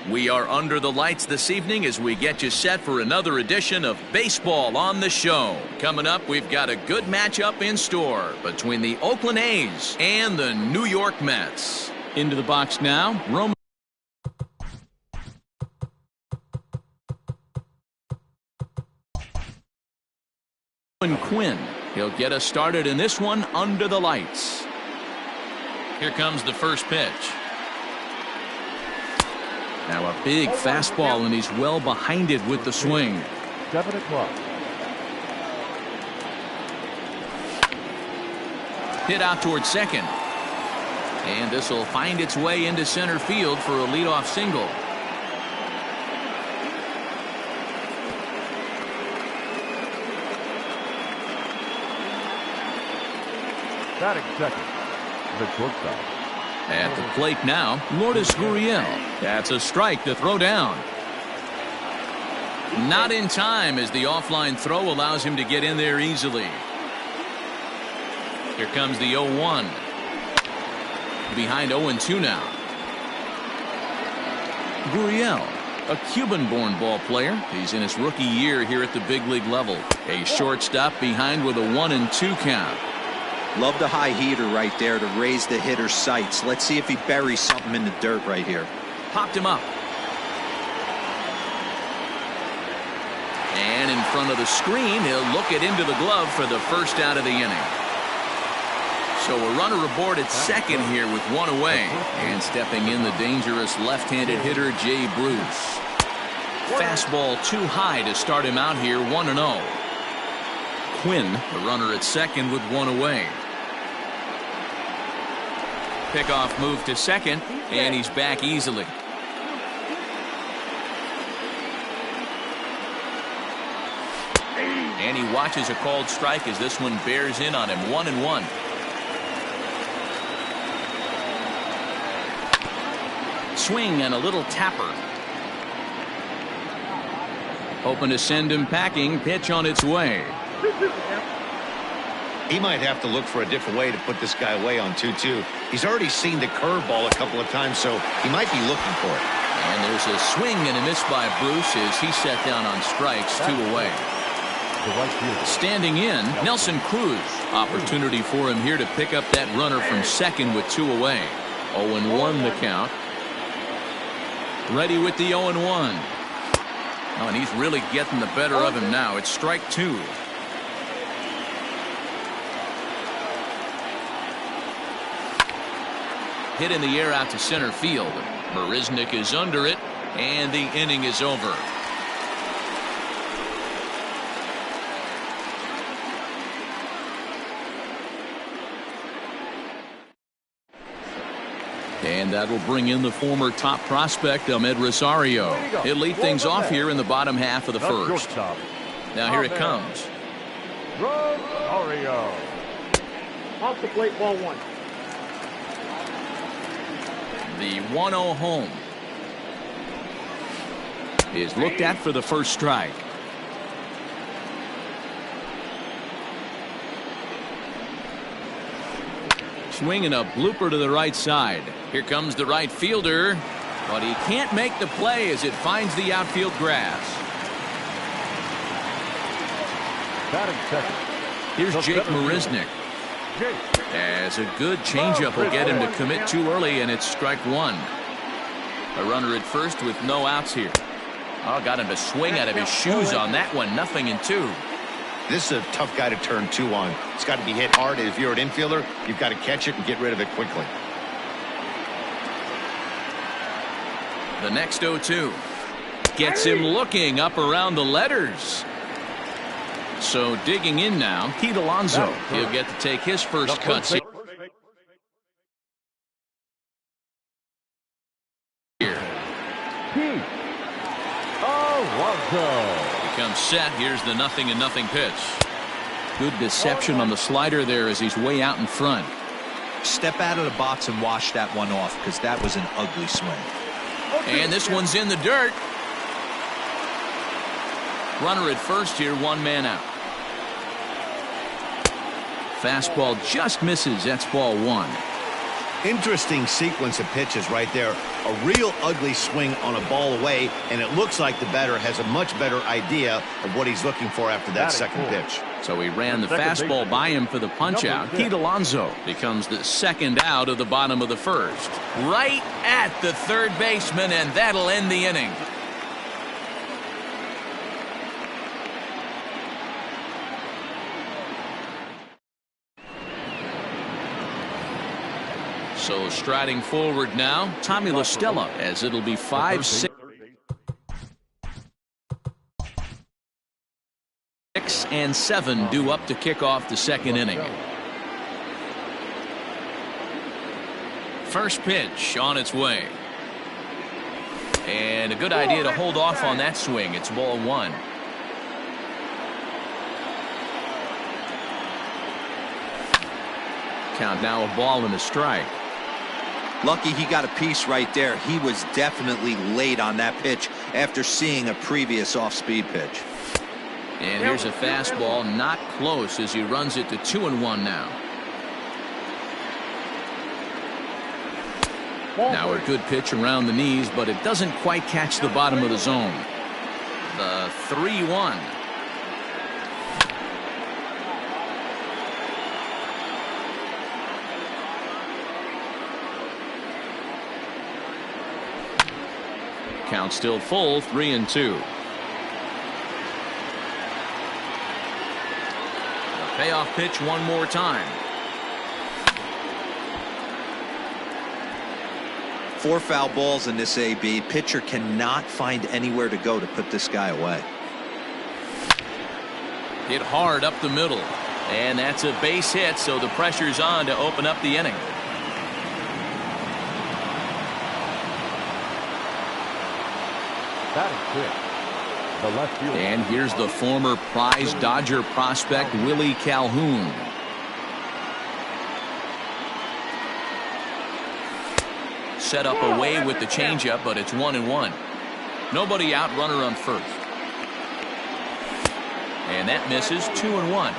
We are under the lights this evening as we get you set for another edition of Baseball on the Show. Coming up, we've got a good matchup in store between the Oakland A's and the New York Mets. Into the box now, Roman Quinn. He'll get us started in this one under the lights. Here comes the first pitch. Now a big fastball, and he's well behind it with the swing. 7 o'clock. Hit out towards second. And this will find its way into center field for a leadoff single. Batting second, the shortstop. At the plate now, Lourdes Gurriel. That's a strike to throw down. Not in time as the offline throw allows him to get in there easily. Here comes the 0-1. Behind 0-2 now. Gurriel, a Cuban-born ball player. He's in his rookie year here at the big league level. A shortstop behind with a 1-2 count. Love the high heater right there to raise the hitter's sights. Let's see if he buries something in the dirt right here. Popped him up. And in front of the screen, he'll look it into the glove for the first out of the inning. So a runner aboard at second here with one away. And stepping in, the dangerous left-handed hitter, Jay Bruce. Fastball too high to start him out here, 1-0. Quinn, the runner at second with one away. Pickoff move to second, and he's back easily. And he watches a called strike as this one bears in on him, 1-1. Swing and a little tapper. Hoping to send him packing. Pitch on its way. He might have to look for a different way to put this guy away on 2-2. He's already seen the curveball a couple of times, so he might be looking for it. And there's a swing and a miss by Bruce as he set down on strikes, 2 away. Standing in, Nelson Cruz. Opportunity for him here to pick up that runner from second with 2 away. 0-1 the count. Ready with the 0-1. Oh, and he's really getting the better of him now. It's strike 2. Hit in the air out to center field. Marisnick is under it, and the inning is over. And that will bring in the former top prospect, Ahmed Rosario. He'll lead things off here in the bottom half of the first. Now here it comes. Rosario. Off the plate, ball 1. The 1-0 home is looked at for the first strike. Swinging a blooper to the right side. Here comes the right fielder, but he can't make the play as it finds the outfield grass. Batting second. Here's Jake Marisnick. As a good changeup will get him to commit too early, and it's strike 1. A runner at first with no outs here. Oh, got him to swing out of his shoes on that one. 0-2. This is a tough guy to turn 2 on. It's got to be hit hard. If you're an infielder, you've got to catch it and get rid of it quickly. The next 0-2 gets him looking up around the letters. So digging in now, Pete Alonso. He'll get to take his first cuts here. Pete Alonso. Becomes set. Here's the 0-0 pitch. Good deception on the slider there as he's way out in front. Step out of the box and wash that one off, because that was an ugly swing. And this one's in the dirt. Runner at first here, 1 man out. Fastball just misses. That's ball 1. Interesting sequence of pitches right there. A real ugly swing on a ball away, and it looks like the batter has a much better idea of what he's looking for after that second pitch. So he ran the fastball by him for the punch-out. Pete Alonso becomes the second out of the bottom of the first. Right at the third baseman, and that'll end the inning. So striding forward now, Tommy La Stella, as it'll be 5-6 and 7 due up to kick off the second inning. First pitch on its way. And a good idea to hold off on that swing. It's ball 1. Count now, a ball and a strike. Lucky he got a piece right there. He was definitely late on that pitch after seeing a previous off-speed pitch. And here's a fastball, not close, as he runs it to 2-1 now. Now a good pitch around the knees, but it doesn't quite catch the bottom of the zone. The 3-1. Count still full, 3-2. Payoff pitch one more time. 4 foul balls in this AB. Pitcher cannot find anywhere to go to put this guy away. Hit hard up the middle. And that's a base hit, so the pressure's on to open up the inning. The left fielder. And here's the former prize Dodger prospect, Willie Calhoun. Set up away with the changeup, but it's 1-1. Nobody out, runner on first. And that misses, 2-1.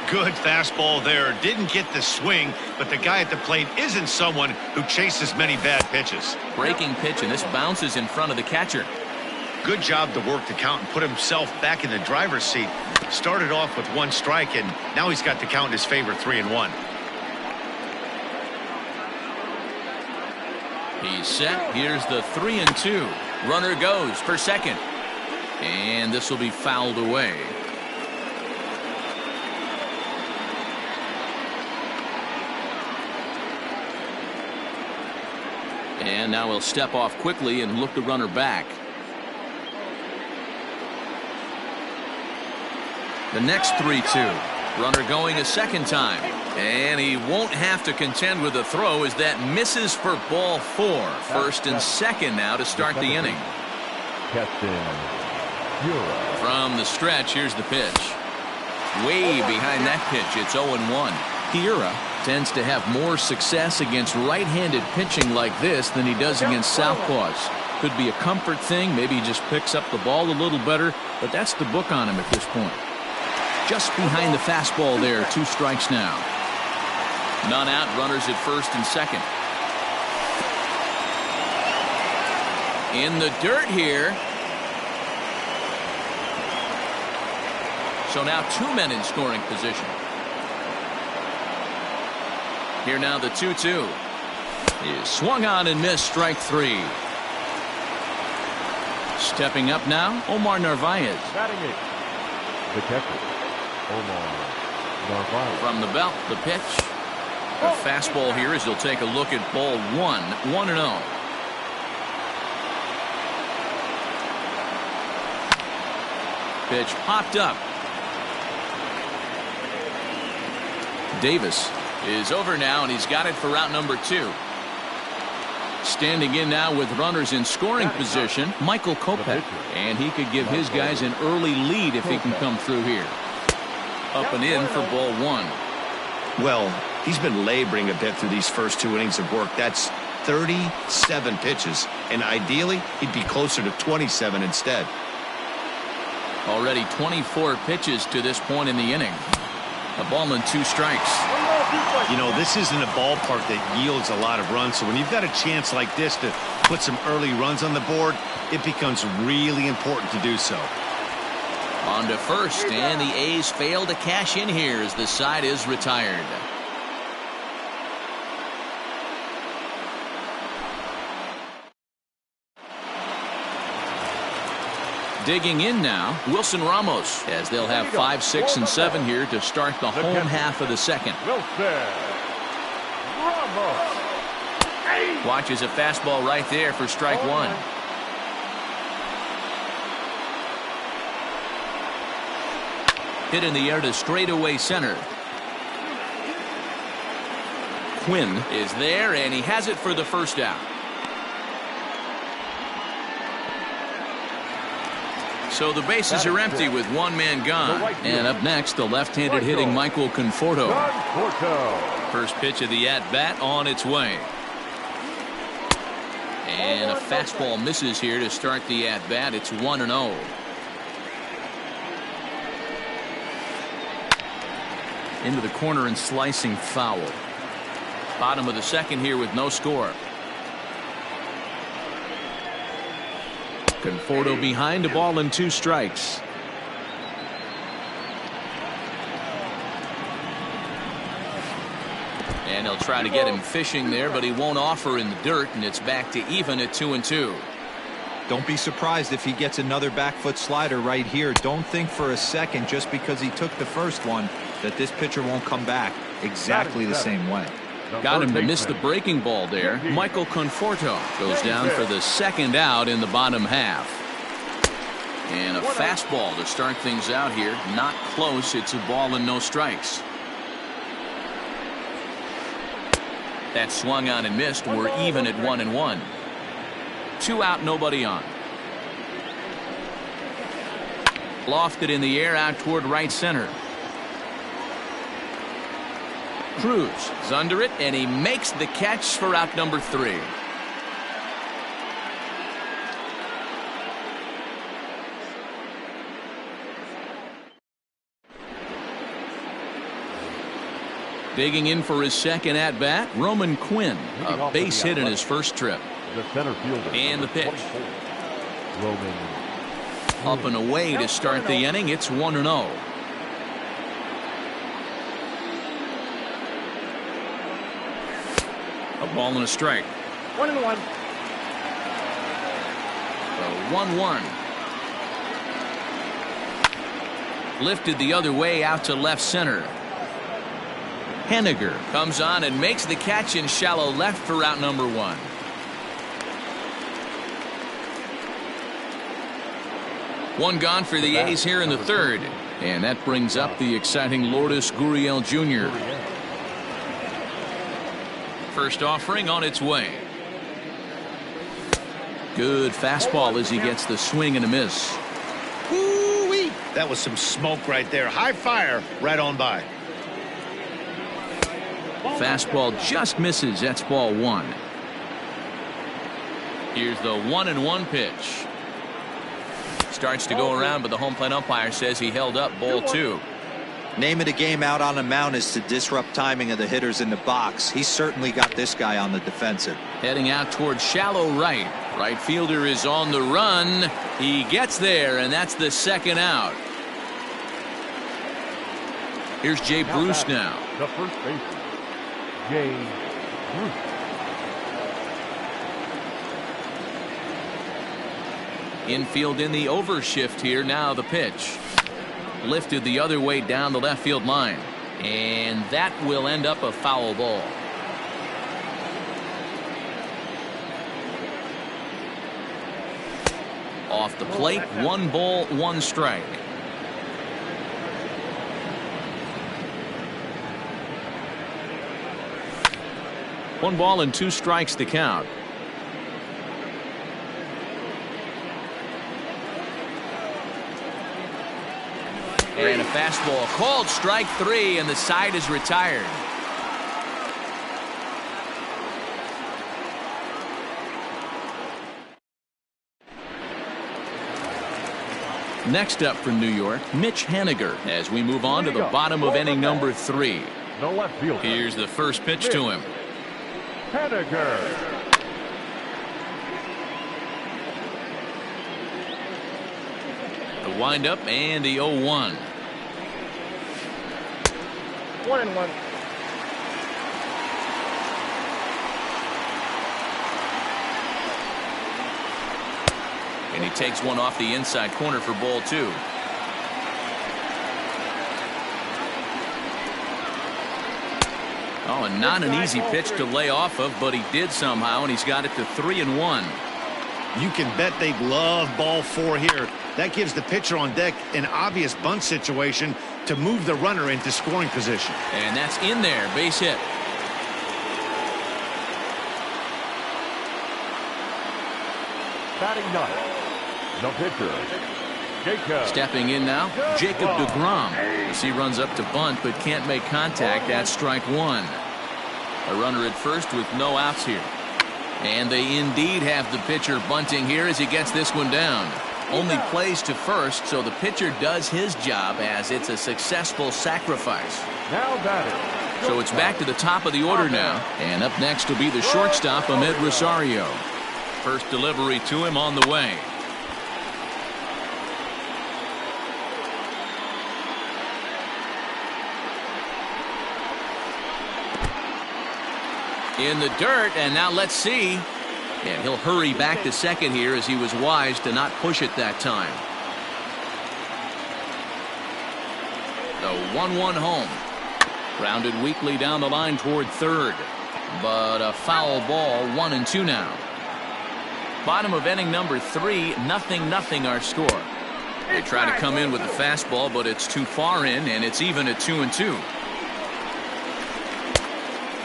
Good fastball there. Didn't get the swing, but the guy at the plate isn't someone who chases many bad pitches. Breaking pitch, and this bounces in front of the catcher. Good job to work the count and put himself back in the driver's seat. Started off with 1 strike, and now he's got the count in his favor, 3-1. He's set. Here's the 3-2. Runner goes for second. And this will be fouled away. And now he'll step off quickly and look the runner back. The next 3-2. Runner going a second time. And he won't have to contend with a throw as that misses for ball 4. First and second now to start the inning. From the stretch, here's the pitch. Way behind that pitch, it's 0-1. Hiura tends to have more success against right-handed pitching like this than he does against southpaws. Could be a comfort thing. Maybe he just picks up the ball a little better, but that's the book on him at this point. Just behind the fastball there, 2 strikes now. None out, runners at first and second. In the dirt here. So now 2 men in scoring position. Here now the 2-2. Is swung on and missed, strike 3. Stepping up now, Omar Narvaez. Batting it. The catcher, Omar Narvaez. From the belt, the pitch. A fastball here as he'll take a look at ball 1, 1-0. Pitch popped up. Davis is over now, and he's got it for route number 2. Standing in now with runners in scoring position, Michael Kopech. And he could give his guys an early lead if he can come through here. Up and in for ball 1. Well, he's been laboring a bit through these first 2 innings of work. That's 37 pitches, and ideally he'd be closer to 27 instead. Already 24 pitches to this point in the inning. A ball and 2 strikes. You know, this isn't a ballpark that yields a lot of runs, so when you've got a chance like this to put some early runs on the board, it becomes really important to do so. On to first, and the A's fail to cash in here as the side is retired. Digging in now, Wilson Ramos, as they'll have 5, 6, and 7 here to start the home half of the second. Watches a fastball right there for strike one. Hit in the air to straightaway center. Quinn is there, and he has it for the first out. So the bases are empty with one man gone. And up next, the left-handed hitting Michael Conforto. First pitch of the at-bat on its way. And a fastball misses here to start the at-bat. It's 1-0. Into the corner and slicing foul. Bottom of the second here with no score. Conforto behind, a ball and 2 strikes. And they'll try to get him fishing there, but he won't offer in the dirt, and it's back to even at 2-2. Don't be surprised if he gets another back foot slider right here. Don't think for a second, just because he took the first one, that this pitcher won't come back exactly the same way. Got him to miss the breaking ball there. Michael Conforto goes down for the second out in the bottom half. And a fastball to start things out here. Not close. It's a ball and no strikes. That swung on and missed. We're even at 1-1. 2 out, nobody on. Lofted in the air out toward right center. Cruz is under it, and he makes the catch for out number 3. Digging in for his second at-bat, Roman Quinn, a base hit in his first trip. The center fielder. And the pitch. Roman. Up and away to start the inning. It's 1-0. A ball and a strike. 1-1. The 1-1. Lifted the other way out to left center. Henniger comes on and makes the catch in shallow left for out number 1. One gone for the A's here in the third. And that brings up the exciting Lourdes Gurriel Jr. First offering on its way. Good fastball as he gets the swing and a miss. Woo-wee. That was some smoke right there. High fire right on by. Fastball just misses. That's ball 1. Here's the 1-1 pitch. Starts to go around, but the home plate umpire says he held up ball 2. Name of the game out on the mound is to disrupt timing of the hitters in the box. He's certainly got this guy on the defensive. Heading out towards shallow right. Right fielder is on the run. He gets there, and that's the second out. Here's Jay Bruce now. The first baseman, Jay Bruce. Infield in the overshift here. Now the pitch. Lifted the other way down the left field line. And that will end up a foul ball. Off the plate, 1 ball, 1 strike. One ball and 2 strikes to count. And a fastball called strike 3, and the side is retired. Next up for New York, Mitch Henniger, as we move on to the bottom of inning number 3. The left fielder. Here's the first pitch to him. Henniger. The windup and the 0-1. 1-1. And he takes one off the inside corner for ball 2. Oh, and not an easy pitch to lay off of, but he did somehow, and he's got it to 3-1. You can bet they love ball 4 here. That gives the pitcher on deck an obvious bunt situation to move the runner into scoring position. And that's in there, base hit. Batting ninth, the pitcher, Jacob. Stepping in now, Jacob deGrom. As he runs up to bunt but can't make contact. That's strike 1. A runner at first with no outs here. And they indeed have the pitcher bunting here as he gets this one down. Only plays to first, so the pitcher does his job as it's a successful sacrifice. Now batting. So it's back to the top of the order now. And up next will be the shortstop, Ahmed Rosario. First delivery to him on the way. In the dirt, and now let's see. And he'll hurry back to second here as he was wise to not push it that time. The 1-1 home. Grounded weakly down the line toward third. But a foul ball, 1-2 now. Bottom of inning number 3, 0-0 our score. They try to come in with the fastball, but it's too far in, and it's even at 2-2.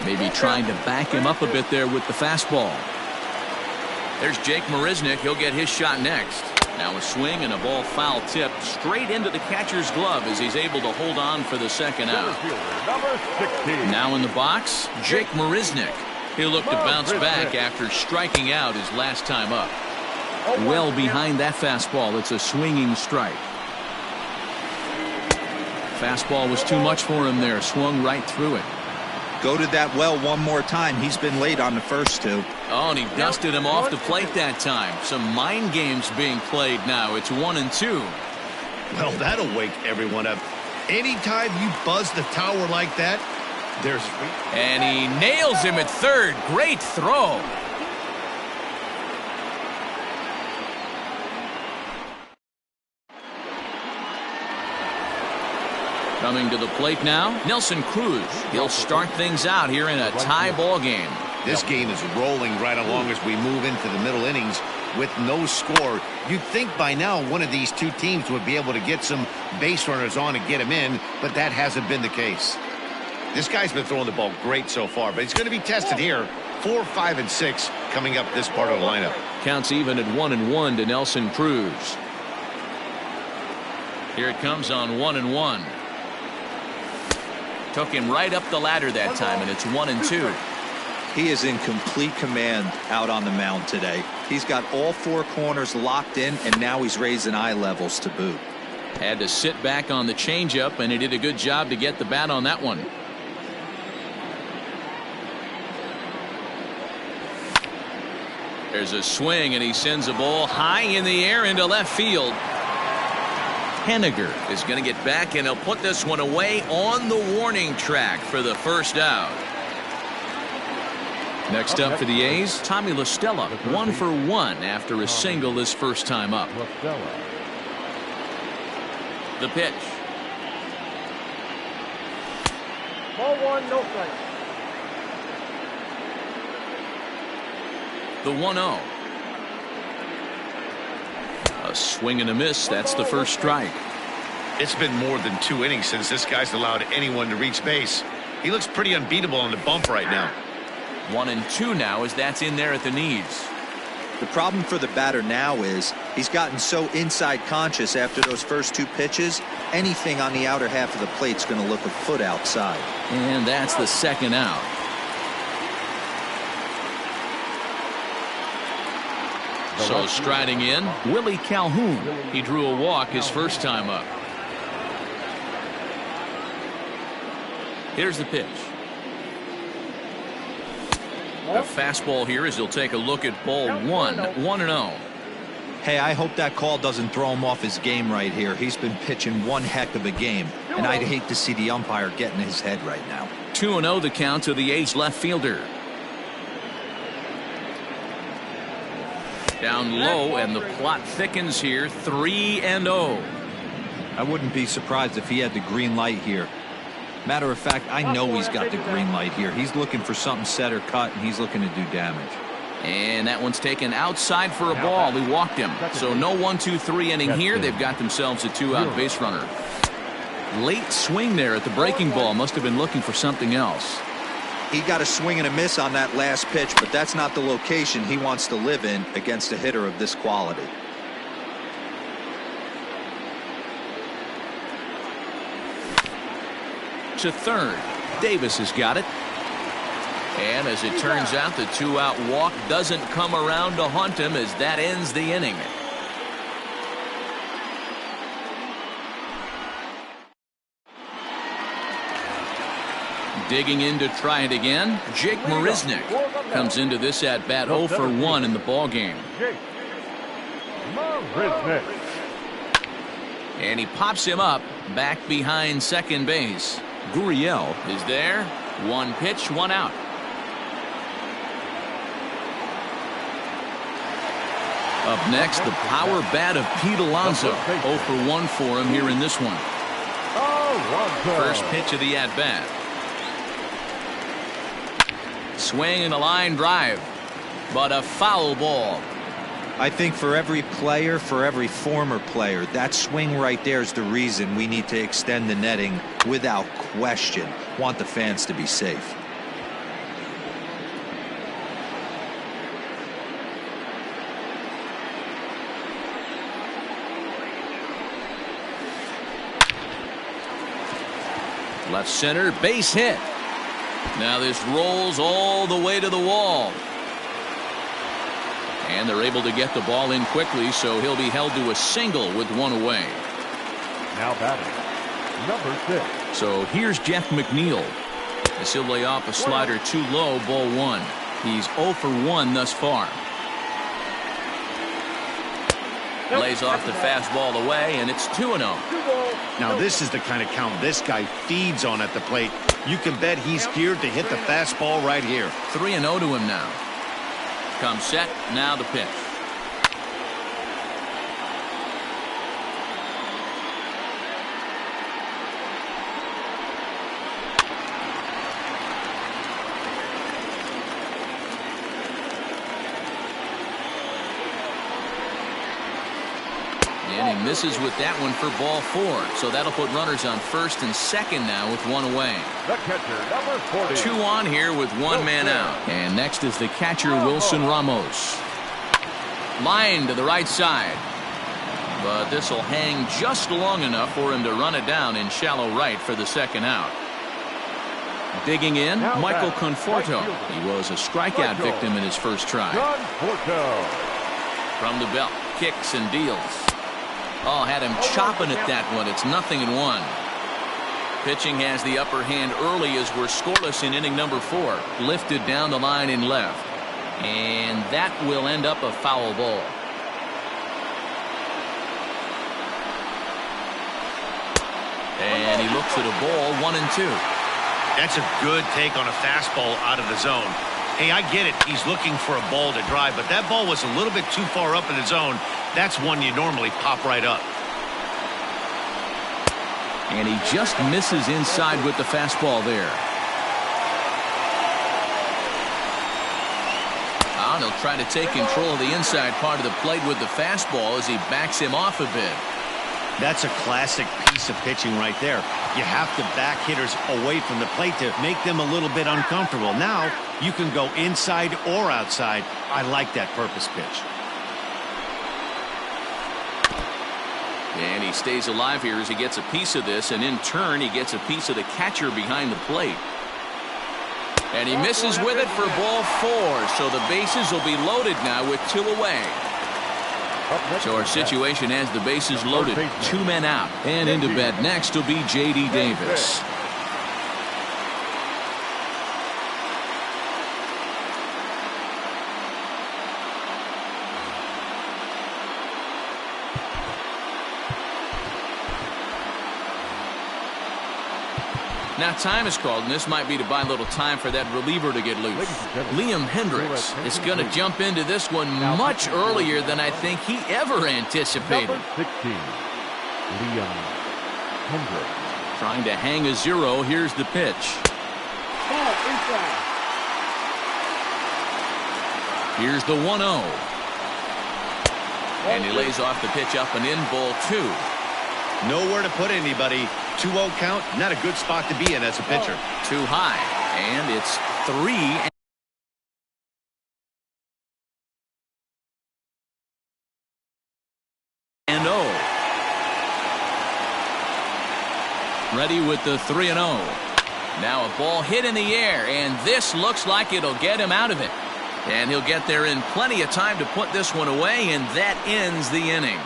Maybe trying to back him up a bit there with the fastball. There's Jake Marisnick. He'll get his shot next. Now a swing and a ball foul tipped straight into the catcher's glove as he's able to hold on for the second out. Number 16. Now in the box, Jake Marisnick. He'll look to bounce back after striking out his last time up. Well behind that fastball. It's a swinging strike. Fastball was too much for him there. Swung right through it. Go to that well one more time. He's been late on the first 2. Oh, and he dusted him off the plate that time. Some mind games being played now. It's 1-2. Well, that'll wake everyone up. Anytime you buzz the tower like that, there's... And he nails him at third. Great throw. Coming to the plate now, Nelson Cruz. He'll start things out here in a tie ball game. This game is rolling right along as we move into the middle innings with no score. You'd think by now one of these two teams would be able to get some base runners on and get him in, but that hasn't been the case. This guy's been throwing the ball great so far, but he's going to be tested here. 4, 5, and 6 coming up this part of the lineup. Counts even at 1-1 to Nelson Cruz. Here it comes on 1-1. Took him right up the ladder that time, and it's 1-2. He is in complete command out on the mound today. He's got all 4 corners locked in, and now he's raising eye levels to boot. Had to sit back on the changeup, and he did a good job to get the bat on that one. There's a swing, and he sends a ball high in the air into left field. Henniger is going to get back, and he'll put this one away on the warning track for the first out. Next up for the A's, Tommy La Stella, 1 for 1 after a single his first time up. The pitch. Ball 1, no strike. The 1-0. A swing and a miss. That's the first strike. It's been more than 2 innings since this guy's allowed anyone to reach base. He looks pretty unbeatable on the bump right now. 1-2 now as that's in there at the knees. The problem for the batter now is he's gotten so inside conscious after those first 2 pitches. Anything on the outer half of the plate's going to look a foot outside. And that's the second out. So striding in, Willie Calhoun. He drew a walk his first time up. Here's the pitch. A fastball here as he'll take a look at ball one. 1-0. Hey, I hope that call doesn't throw him off his game right here. He's been pitching one heck of a game, and I'd hate to see the umpire get in his head right now. 2-0 the count to the A's left fielder. Down low, and the plot thickens here. 3-0. I wouldn't be surprised if he had the green light here. Matter of fact, I know he's got the green light here. He's looking for something set or cut, and he's looking to do damage. And that one's taken outside for a ball. He walked him. So no 1-2-3 inning here. They've got themselves a 2-out base runner. Late swing there at the breaking ball. Must have been looking for something else. He got a swing and a miss on that last pitch, but that's not the location he wants to live in against a hitter of this quality. To third. Davis has got it. And as it turns out, the 2-out walk doesn't come around to haunt him as that ends the inning. Digging in to try it again, Jake Marisnick comes into this at bat 0 for 1 in the ball game. And he pops him up back behind second base. Gurriel is there. One pitch, 1 out. Up next, the power bat of Pete Alonso. 0 for 1 for him here in this one. First pitch of the at bat. Swing and a line drive, but a foul ball. I think for every player, for every former player, that swing right there is the reason we need to extend the netting without question. Want the fans to be safe. Left center, base hit. Now this rolls all the way to the wall. And they're able to get the ball in quickly, so he'll be held to a single with 1 away. Now batting, number 6. So here's Jeff McNeil. As he'll lay off a slider too low, ball 1. He's 0 for 1 thus far. Lays off the fastball away, and it's 2-0. Now this is the kind of count this guy feeds on at the plate. You can bet he's geared to hit the fastball right here. 3-0 to him now. Comes set, now the pitch. And he misses with that one for ball 4. So that'll put runners on first and second now with 1 away. The catcher, number 40. 2 on here with 1 man out. And next is the catcher, Wilson Ramos. Line to the right side. But this will hang just long enough for him to run it down in shallow right for the second out. Digging in, Michael Conforto. He was a strikeout victim in his first try. From the belt, kicks and deals. Oh, had him chopping at that one. It's 0-1. Pitching has the upper hand early as we're scoreless in inning number 4. Lifted down the line in left. And that will end up a foul ball. And he looks at a ball, 1-2. That's a good take on a fastball out of the zone. Hey, I get it. He's looking for a ball to drive, but that ball was a little bit too far up in the zone. That's one you normally pop right up. And he just misses inside with the fastball there. And he'll try to take control of the inside part of the plate with the fastball as he backs him off a bit. That's a classic piece of pitching right there. You have to back hitters away from the plate to make them a little bit uncomfortable. Now you can go inside or outside. I like that purpose pitch. And he stays alive here as he gets a piece of this, and in turn he gets a piece of the catcher behind the plate. And he misses with it for ball 4, so the bases will be loaded now with 2 away. So our situation has the bases loaded, 2 men out, and into bat next will be J.D. Davis. Now time is called, and this might be to buy a little time for that reliever to get loose. Liam Hendricks is going to jump into this one much earlier than I think he ever anticipated. Number 16, Liam Hendricks. Trying to hang a 0. Here's the pitch. Ball inside. Here's the 1-0. And he lays off the pitch up and in, ball 2. Nowhere to put anybody. 2-0 count, not a good spot to be in as a pitcher. Too high. And it's 3. And 0. Ready with the 3-0. Now a ball hit in the air, and this looks like it'll get him out of it. And he'll get there in plenty of time to put this one away, and that ends the inning.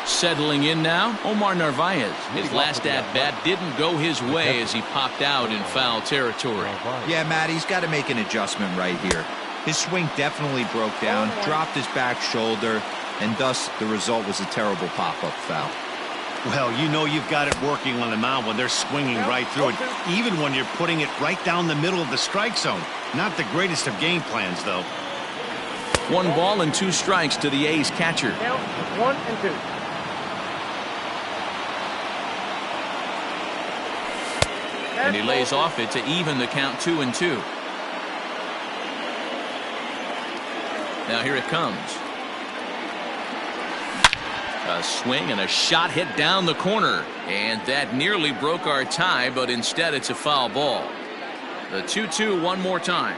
Settling in now, Omar Narvaez. His last at-bat didn't go his way as he popped out in foul territory. Yeah, Matt, he's got to make an adjustment right here. His swing definitely broke down, dropped his back shoulder, and thus the result was a terrible pop-up foul. Well, you know you've got it working on the mound when they're swinging right through it, even when you're putting it right down the middle of the strike zone. Not the greatest of game plans, though. 1 ball and 2 strikes to the A's catcher. Count 1 and 2. And he lays off it to even the count 2-2. Now here it comes. A swing and a shot hit down the corner. And that nearly broke our tie, but instead it's a foul ball. The 2-2 one more time.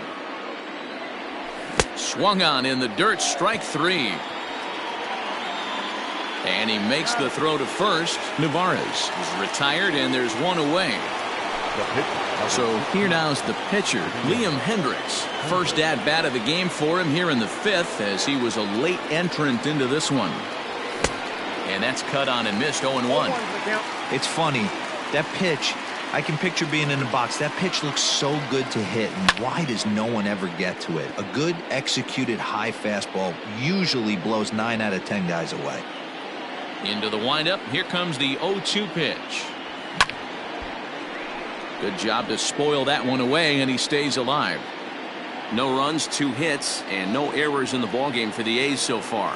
Swung on in the dirt, strike 3. And he makes the throw to first. Navarez is retired, and there's 1 away. So here now's the pitcher, Liam Hendricks. First at-bat of the game for him here in the 5th, as he was a late entrant into this one. And that's cut on and missed. 0-1. It's funny, that pitch, I can picture being in the box. That pitch looks so good to hit, and why does no one ever get to it? A good executed high fastball usually blows 9 out of 10 guys away. Into the windup. Here comes the 0-2 pitch. Good job to spoil that one away, and he stays alive. No runs, 2 hits, and no errors in the ballgame for the A's so far.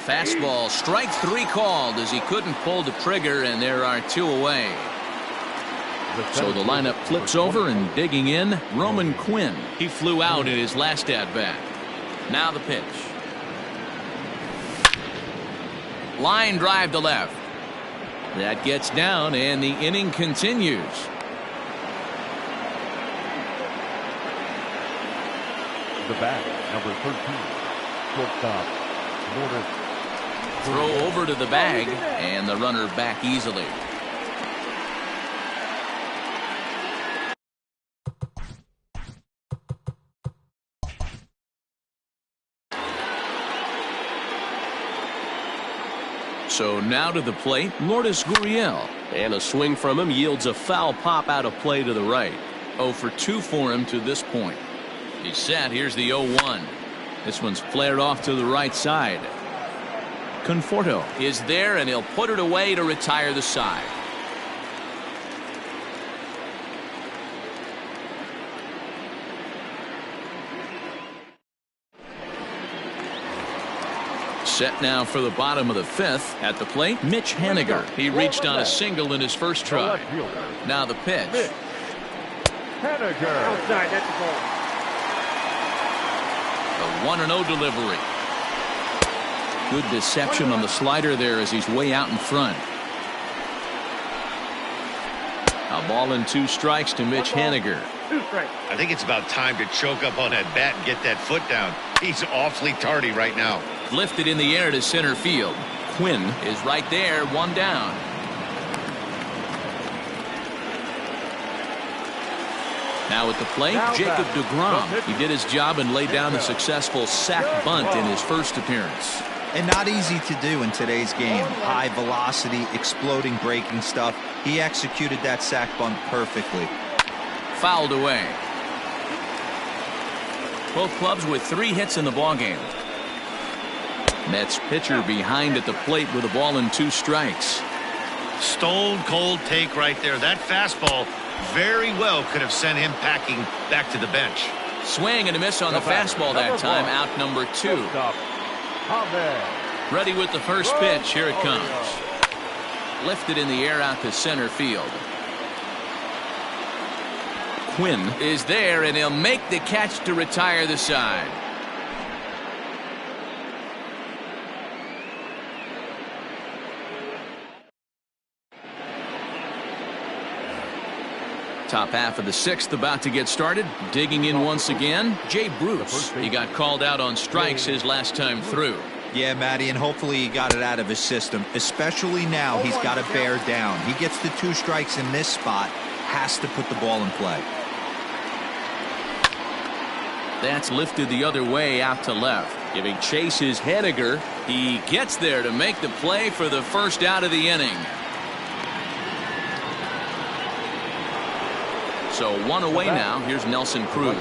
Fastball, strike 3 called as he couldn't pull the trigger, and there are 2 away. So the lineup flips over, and digging in, Roman Quinn. He flew out in his last at-bat. Now the pitch. Line drive to left. That gets down, and the inning continues. The bat, number 13, shortstop, Morris. Throw over to the bag, and the runner back easily. So now to the plate, Lourdes Gurriel. And a swing from him yields a foul pop out of play to the right. 0 for 2 for him to this point. He's set. Here's the 0-1. This one's flared off to the right side. Conforto is there, and he'll put it away to retire the side. Set now for the bottom of the 5th. At the plate, Mitch Haniger. He reached on a single in his first try. Now the pitch. Haniger. Outside, that's the ball. A 1-0 delivery. Good deception on the slider there as he's way out in front. A ball and 2 strikes to Mitch Haniger. 2 strikes. I think it's about time to choke up on that bat and get that foot down. He's awfully tardy right now. Lifted in the air to center field. Quinn is right there, 1 down. Now at the plate, Jacob deGrom. He did his job and laid down the successful sac bunt in his first appearance. And not easy to do in today's game. High velocity, exploding breaking stuff. He executed that sac bunt perfectly. Fouled away. Both clubs with 3 hits in the ballgame. Mets pitcher behind at the plate with a ball and 2 strikes. Stone cold take right there. That fastball very well could have sent him packing back to the bench. Swing and a miss on the fastball that time. Out number 2. Ready with the first pitch. Here it comes. Lifted in the air out to center field. Quinn is there, and he'll make the catch to retire the side. Top half of the 6th about to get started. Digging in once again, Jay Bruce. He got called out on strikes his last time through. Yeah, Matty, and hopefully he got it out of his system. Especially now, he's got to bear down. He gets the 2 strikes in this spot, has to put the ball in play. That's lifted the other way out to left. Giving chase is Hediger. He gets there to make the play for the first out of the inning. So 1 away now. Here's Nelson Cruz.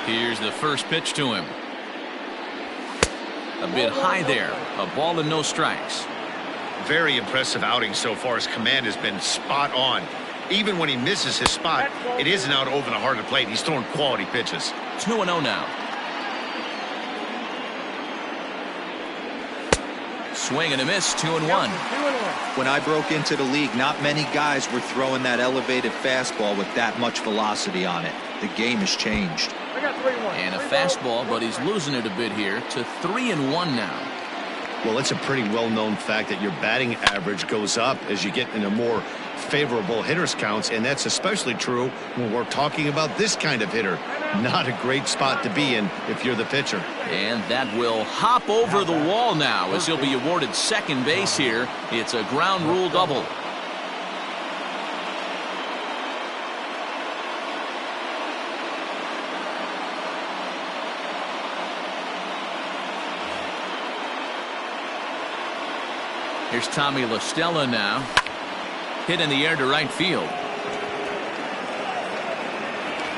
Here's the first pitch to him. A bit high there. A ball and no strikes. Very impressive outing so far. His command has been spot on. Even when he misses his spot, it isn't out over the heart of the plate. He's throwing quality pitches. 2-0 now. Swing and a miss. 2-1. When I broke into the league, not many guys were throwing that elevated fastball with that much velocity on it. The game has changed. And a fastball, but he's losing it a bit here to 3-1 now. Well, it's a pretty well-known fact that your batting average goes up as you get into more favorable hitters counts, and that's especially true when we're talking about this kind of hitter. Not a great spot to be in if you're the pitcher. And that will hop over the wall now as he'll be awarded second base here. It's a ground rule double. Here's Tommy La Stella now. Hit in the air to right field.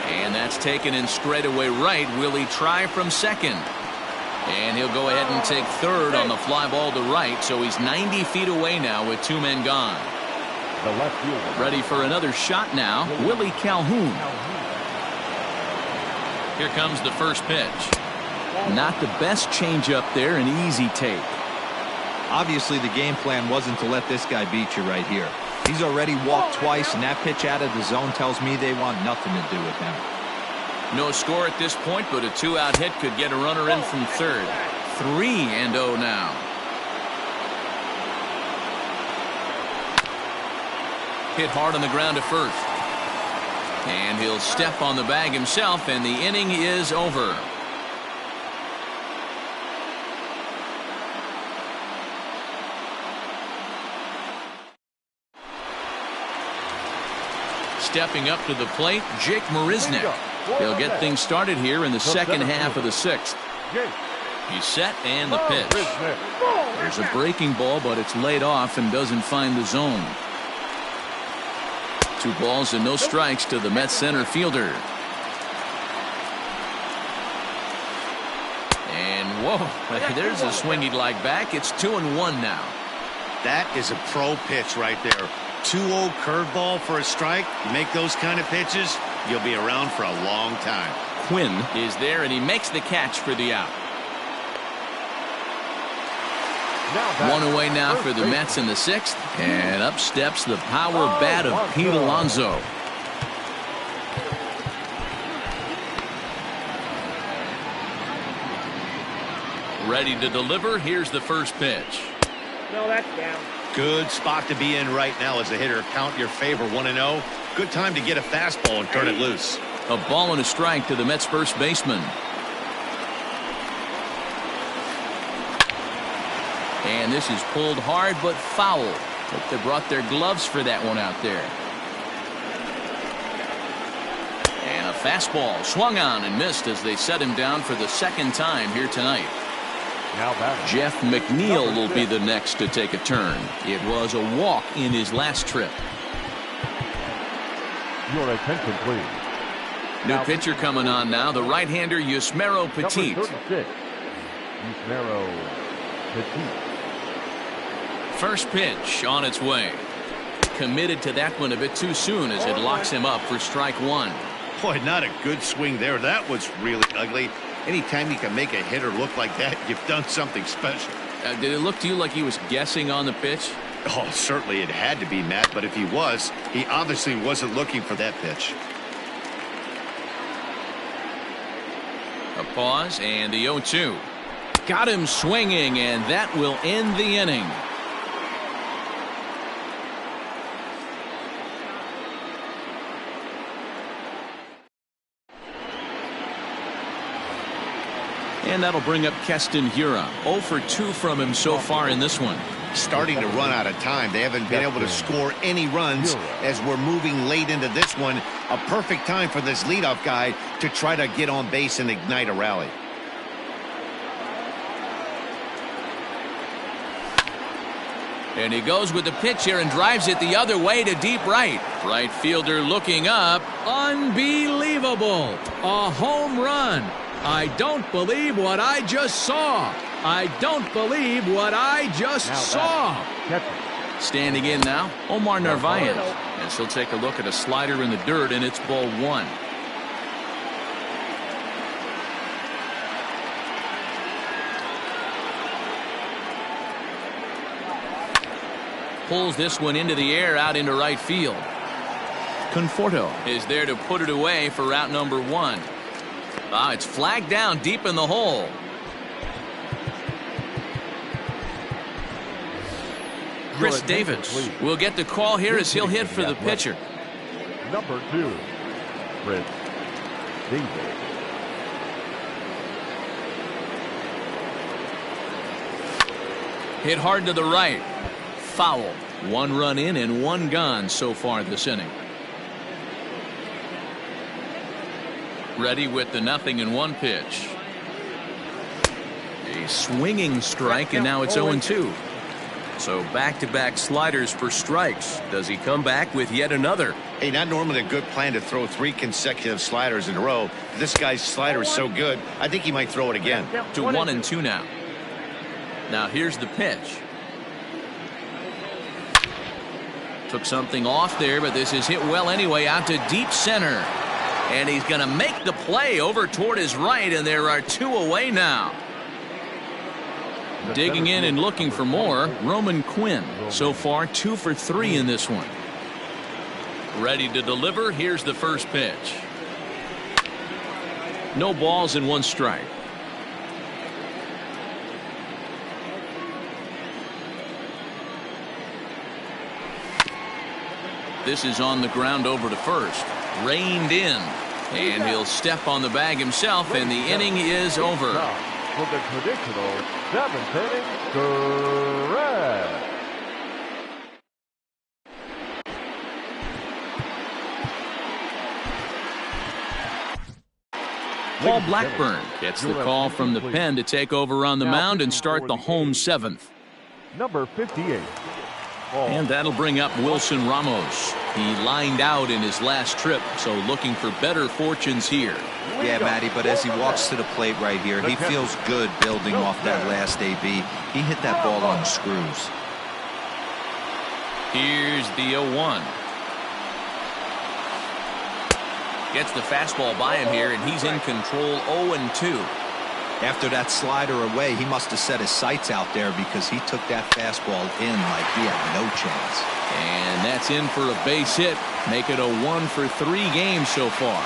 And that's taken in straightaway right. Will he try from second? And he'll go ahead and take third on the fly ball to right. So he's 90 feet away now with 2 men gone. The left fielder. Ready for another shot now. Willie Calhoun. Here comes the first pitch. Not the best changeup there. An easy take. Obviously, the game plan wasn't to let this guy beat you right here. He's already walked twice, and that pitch out of the zone tells me they want nothing to do with him. No score at this point, but a 2-out hit could get a runner in from third. 3-0 now. Hit hard on the ground to first. And he'll step on the bag himself, and the inning is over. Stepping up to the plate, Jake Marisnick. He'll get things started here in the second half of the 6th. He's set, and the pitch. There's a breaking ball, but it's laid off and doesn't find the zone. 2 balls and no strikes to the Mets center fielder. And whoa, there's a swing he'd like back. It's 2-1 now. That is a pro pitch right there. 2-0 curveball for a strike. You make those kind of pitches, you'll be around for a long time. Quinn is there, and he makes the catch for the out. 1 away now for the Mets in the 6th. And up steps the power bat of Pete Alonso. Ready to deliver. Here's the first pitch. No, that's down. Good spot to be in right now as a hitter. Count your favor. 1-0. Good time to get a fastball and turn it loose. A ball and a strike to the Mets first baseman. And this is pulled hard but foul. Hope they brought their gloves for that one out there. And a fastball swung on and missed as they set him down for the second time here tonight. Jeff McNeil will be the next to take a turn. It was a walk in his last trip. Your attention, please. New pitcher coming on now, the right-hander Yusmeiro Petit. Number 36, Yusmeiro Petit. First pitch on its way. Committed to that one a bit too soon as it locks him up for strike one. Boy, not a good swing there. That was really ugly. Anytime you can make a hitter look like that, you've done something special. Did it look to you like he was guessing on the pitch? Oh, certainly it had to be, Matt, but if he was, he obviously wasn't looking for that pitch. A pause and the 0-2. Got him swinging, and that will end the inning. And that'll bring up Keston Hiura. 0 for 2 from him so far in this one. Starting to run out of time. They haven't been able to score any runs as we're moving late into this one. A perfect time for this leadoff guy to try to get on base and ignite a rally. And he goes with the pitch here and drives it the other way to deep right. Right fielder looking up. Unbelievable. A home run. I don't believe what I just saw. I don't believe what I just saw. Standing in now, Omar Narvaez. And she'll take a look at a slider in the dirt, and it's ball one. Pulls this one into the air out into right field. Conforto is there to put it away for route number one. It's flagged down deep in the hole. Chris Davis will get the call here as he'll hit for the pitcher. Number 2, Chris Davis. Hit hard to the right. Foul. 1 run in and 1 gone so far this inning. Ready with the 0-1 pitch. A swinging strike, and now it's 0-2. So back-to-back sliders for strikes. Does he come back with yet another? Hey, not normally a good plan to throw 3 consecutive sliders in a row. This guy's slider is so good, I think he might throw it again. To 1-2 now. Now here's the pitch. Took something off there, but this is hit well anyway, out to deep center. And he's going to make the play over toward his right, and there are 2 away now. Digging in and looking for more, Roman Quinn. So far, 2 for 3 in this one. Ready to deliver. Here's the first pitch. No balls and 1 strike. This is on the ground over to first. Reined in, and he'll step on the bag himself, and the inning is over. For the traditional 7th inning, correct. Paul Blackburn gets the call from the pen to take over on the mound and start the home 7th. Number 58. And that'll bring up Wilson Ramos. He lined out in his last trip, so looking for better fortunes here. Yeah, Matty, but as he walks to the plate right here, he feels good building off that last AB. He hit that ball on screws. Here's the 0-1. Gets the fastball by him here, and he's in control. 0-2. After that slider away, he must have set his sights out there because he took that fastball in like he had no chance. And that's in for a base hit. Make it a 1 for 3 games so far.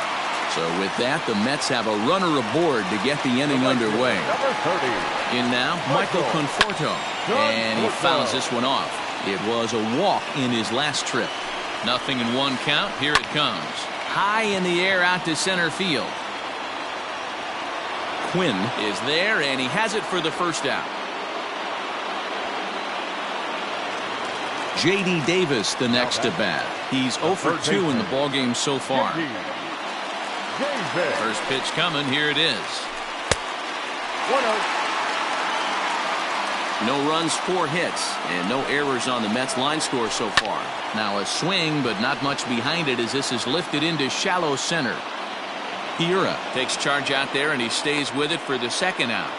So with that, the Mets have a runner aboard to get the inning underway. In now, Michael Conforto. And he fouls this one off. It was a walk in his last trip. 0-1 count. Here it comes. High in the air out to center field. Quinn is there, and he has it for the first out. J.D. Davis the next to bat. He's 0 for 2 in the ballgame so far. First pitch coming. Here it is. 1-0. No runs, 4 hits, and no errors on the Mets line score so far. Now a swing, but not much behind it as this is lifted into shallow center. Hira takes charge out there, and he stays with it for the second out.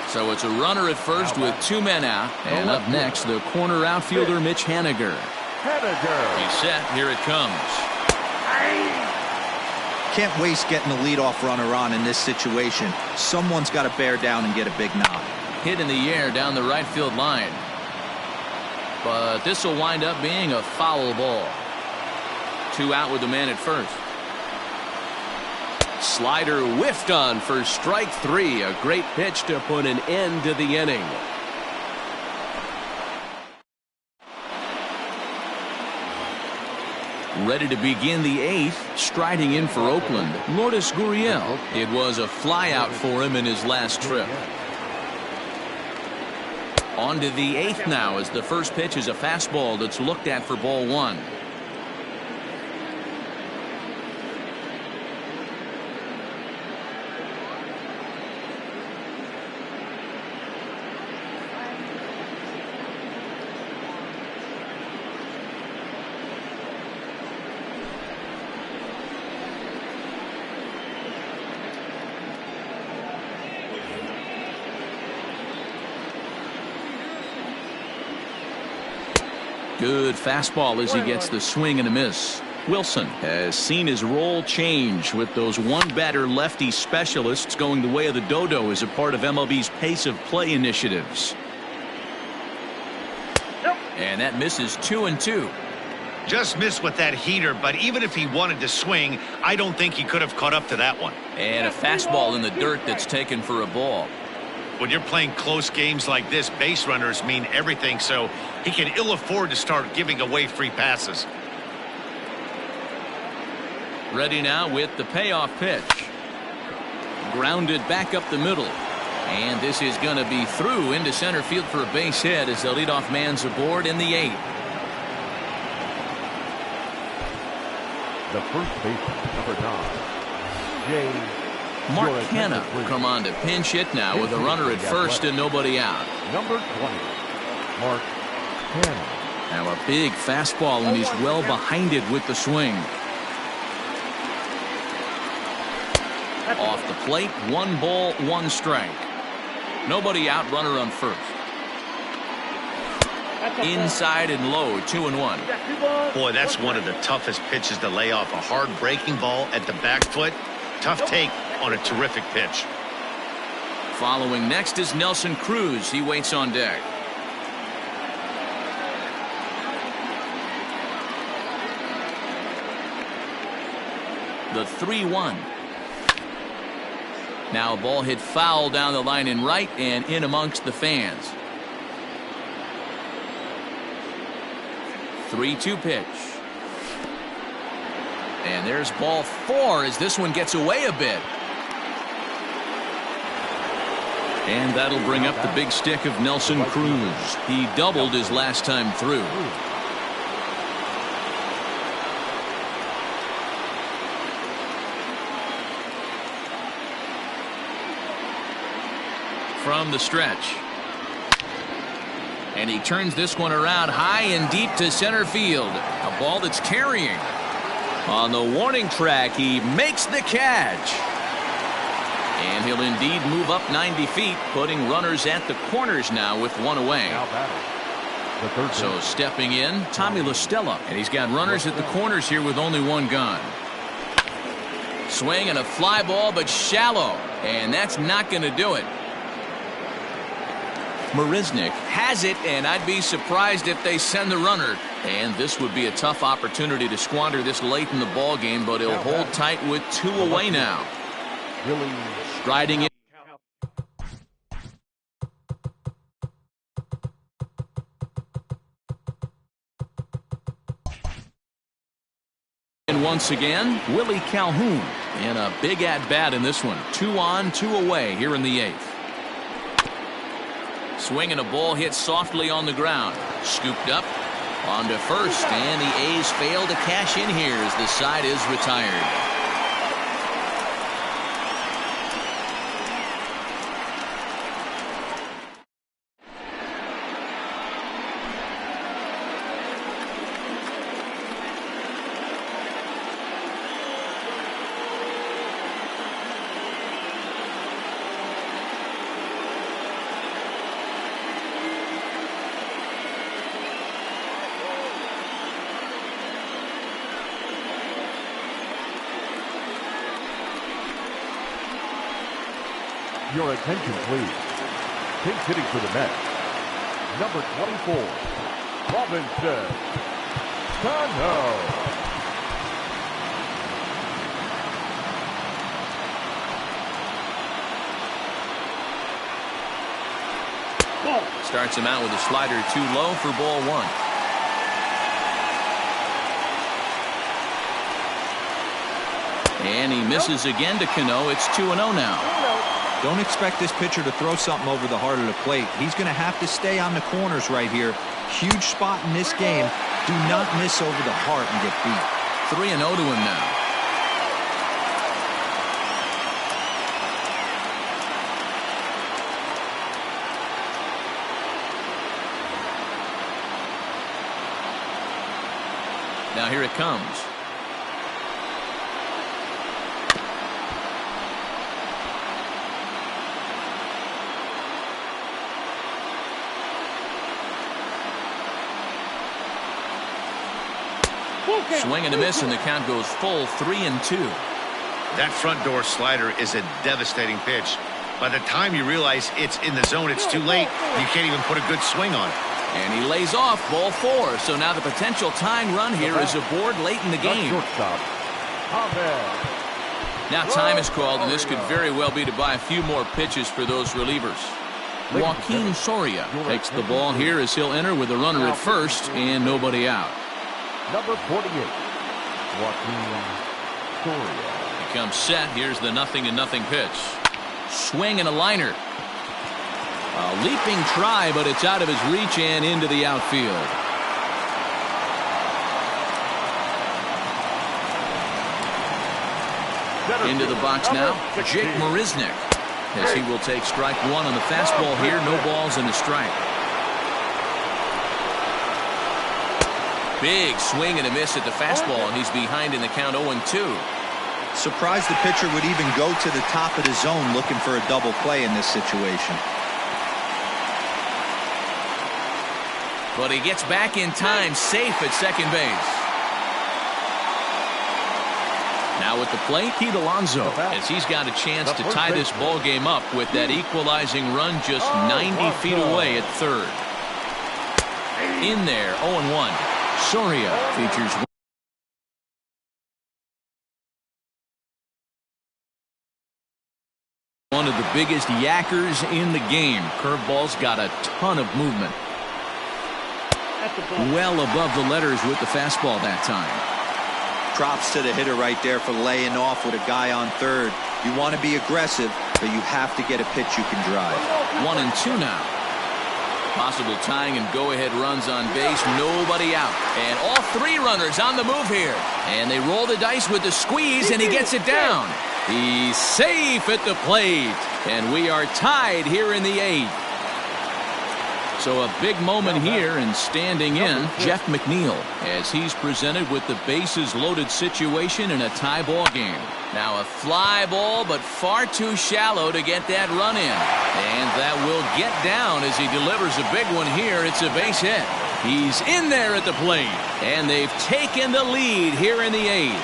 So it's a runner at first with 2 men out. And up next, the corner outfielder, Mitch Haniger. He's set. Here it comes. Can't waste getting the leadoff runner on in this situation. Someone's got to bear down and get a big knock. Hit in the air down the right field line. But this will wind up being a foul ball. 2 out with the man at first. Slider whiffed on for strike 3. A great pitch to put an end to the inning. Ready to begin the 8th, striding in for Oakland, Lourdes Gurriel. It was a flyout for him in his last trip. On to the 8th now, as the first pitch is a fastball that's looked at for ball 1. Good fastball as he gets the swing and a miss. Wilson has seen his role change with those one-batter lefty specialists going the way of the dodo as a part of MLB's pace of play initiatives. And that misses 2-2. Just missed with that heater, but even if he wanted to swing, I don't think he could have caught up to that one. And a fastball in the dirt that's taken for a ball. When you're playing close games like this, base runners mean everything, so he can ill afford to start giving away free passes. Ready now with the payoff pitch. Grounded back up the middle. And this is going to be through into center field for a base hit as the leadoff man's aboard in the 8th. The first baseman, number 9, James. Mark Hanna will come on to pinch hit now with a runner at first and nobody out. Number 20, Mark Hanna. Now a big fastball, and he's well behind it with the swing. Off the plate, 1 ball, 1 strike. Nobody out, runner on first. Inside and low, 2-1. Boy, that's one of the toughest pitches to lay off. A hard breaking ball at the back foot. Tough take on a terrific pitch. Following next is Nelson Cruz. He waits on deck. The 3-1. Now a ball hit foul down the line in right and in amongst the fans. 3-2 pitch. And there's ball 4 as this one gets away a bit. And that'll bring up the big stick of Nelson Cruz. He doubled his last time through. From the stretch. And he turns this one around high and deep to center field. A ball that's carrying. On the warning track, he makes the catch. And he'll indeed move up 90 feet, putting runners at the corners now with 1 away. So stepping in, Tommy La Stella. And he's got runners at the corners here with only 1 gone. Swing and a fly ball, but shallow. And that's not going to do it. Marisnick has it, and I'd be surprised if they send the runner. And this would be a tough opportunity to squander this late in the ball game, but he'll hold tight with 2 away now. Striding in. And once again, Willie Calhoun in a big at-bat in this one. 2 on, 2 away here in the 8th. Swing and a ball hit softly on the ground. Scooped up on to first, and the A's fail to cash in here as the side is retired. Your attention, please. Pinch hitting for the Mets. Number 24, Robinson Cano. Starts him out with a slider too low for ball one. And he misses again to Cano. It's 2-0 now. Don't expect this pitcher to throw something over the heart of the plate. He's going to have to stay on the corners right here. Huge spot in this game. Do not miss over the heart and get beat. 3-0 to him now. Now here it comes. Swing and a miss, and the count goes full 3-2. That front door slider is a devastating pitch. By the time you realize it's in the zone, it's too late. You can't even put a good swing on it. And he lays off ball 4. So now the potential tying run here is aboard late in the game. Now time is called, and this could very well be to buy a few more pitches for those relievers. Joaquin Soria takes the ball here as he'll enter with a runner at first and nobody out. Number 48, Joaquin Soria. He comes set. Here's the 0-0 pitch. Swing and a liner. A leaping try, but it's out of his reach and into the outfield. Into the box now, Jake Marisnick, as he will take strike one on the fastball here. No balls and a strike. Big swing and a miss at the fastball, and he's behind in the count 0-2. Surprised the pitcher would even go to the top of the zone looking for a double play in this situation. But he gets back in time, safe at second base. Now at the plate, Pete Alonso, as he's got a chance to tie this ball game up with that equalizing run just 90 feet away at third. In there, 0-1. Soria features one of the biggest yackers in the game. Curveball's got a ton of movement. Well above the letters with the fastball that time. Props to the hitter right there for laying off with a guy on third. You want to be aggressive, but you have to get a pitch you can drive. 1-2 now. Possible tying and go-ahead runs on base. Nobody out. And all three runners on the move here. And they roll the dice with the squeeze, and he gets it down. He's safe at the plate. And we are tied here in the 8th. So a big moment here, and standing in, Jeff McNeil, as he's presented with the bases loaded situation in a tie ball game. Now a fly ball, but far too shallow to get that run in. And that will get down as he delivers a big one here. It's a base hit. He's in there at the plate, and they've taken the lead here in the 8th.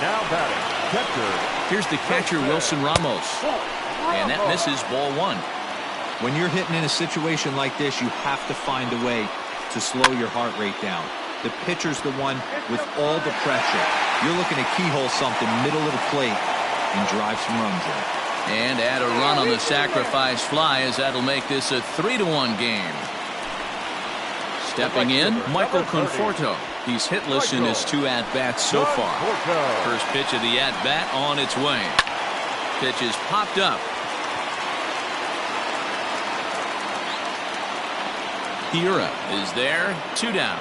Now batting, catcher. Here's the catcher, Wilson Ramos. And that misses ball 1. When you're hitting in a situation like this, you have to find a way to slow your heart rate down. The pitcher's the one with all the pressure. You're looking to keyhole something middle of the plate and drive some runs in. And add a run on the sacrifice fly, as that'll make this a 3-1 game. Stepping in, Michael Conforto. He's hitless in his 2 at-bats so far. First pitch of the at-bat on its way. Pitch is popped up. Hiura is there, 2 down.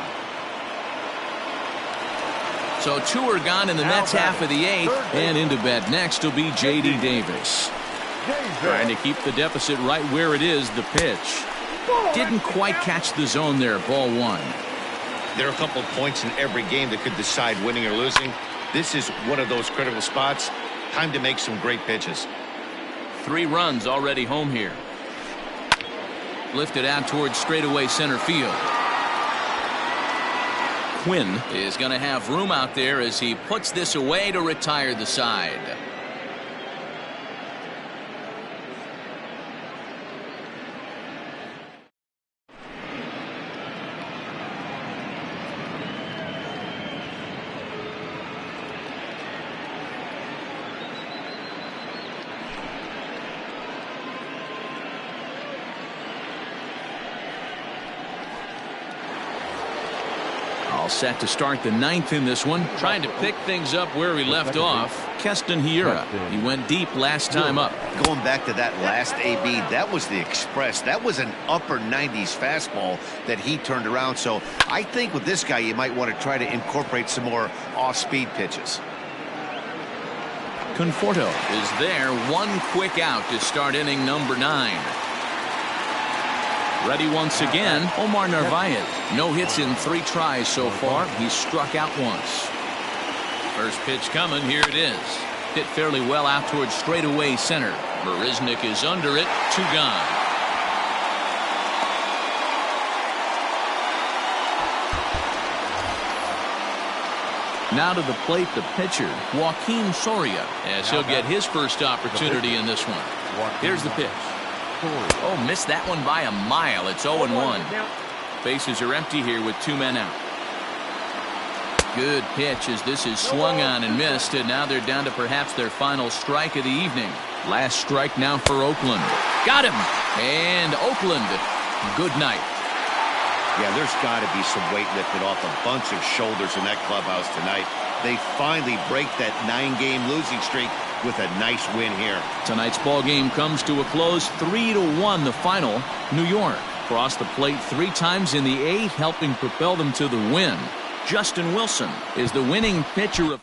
So 2 are gone in the Mets half of the 8th, and into bat next will be J.D. Davis. Trying to keep the deficit right where it is. The pitch didn't quite catch the zone there. Ball 1. There are a couple of points in every game that could decide winning or losing. This is one of those critical spots. Time to make some great pitches. 3 runs already home here. Lifted out towards straightaway center field. Quinn is going to have room out there as he puts this away to retire the side. All set to start the ninth in this one. Trying to pick things up where we left off. Keston Hiura. He went deep last time up. Going back to that last AB, that was the express. That was an upper 90s fastball that he turned around. So I think with this guy, you might want to try to incorporate some more off-speed pitches. Conforto is there. One quick out to start inning number 9. Ready once again, Omar Narvaez. No hits in 3 tries so far. He's struck out once. First pitch coming. Here it is. Hit fairly well out towards straightaway center. Marisnik is under it. 2 gone. Now to the plate, the pitcher, Joaquin Soria, as he'll get his first opportunity in this one. Here's the pitch. Oh, missed that one by a mile. It's 0-1. Bases are empty here with 2 men out. Good pitch as this is swung on and missed, and now they're down to perhaps their final strike of the evening. Last strike now for Oakland. Got him! And Oakland, good night. Yeah, there's got to be some weight lifted off a bunch of shoulders in that clubhouse tonight. They finally break that 9-game losing streak with a nice win here. Tonight's ball game comes to a close, 3-1 the final. New York crossed the plate 3 times in the 8th, helping propel them to the win. Justin Wilson is the winning pitcher of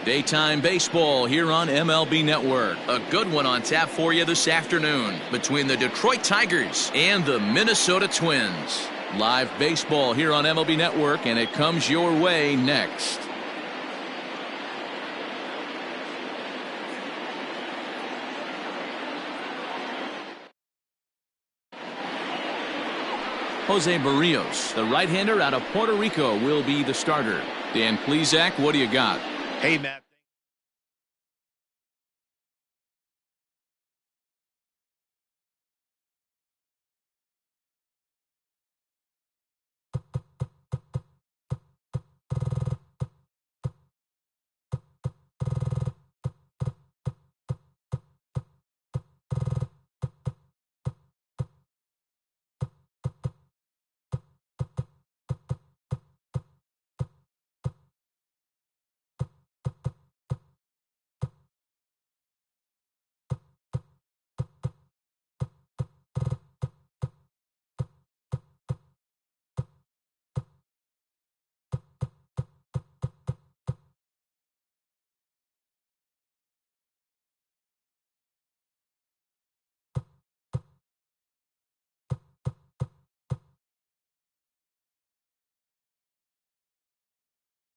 Daytime baseball here on MLB Network. A good one on tap for you this afternoon between the Detroit Tigers and the Minnesota Twins. Live baseball here on MLB Network, and it comes your way next. Jose Barrios, the right-hander out of Puerto Rico, will be the starter. Dan Plesac, what do you got? Hey, Matt.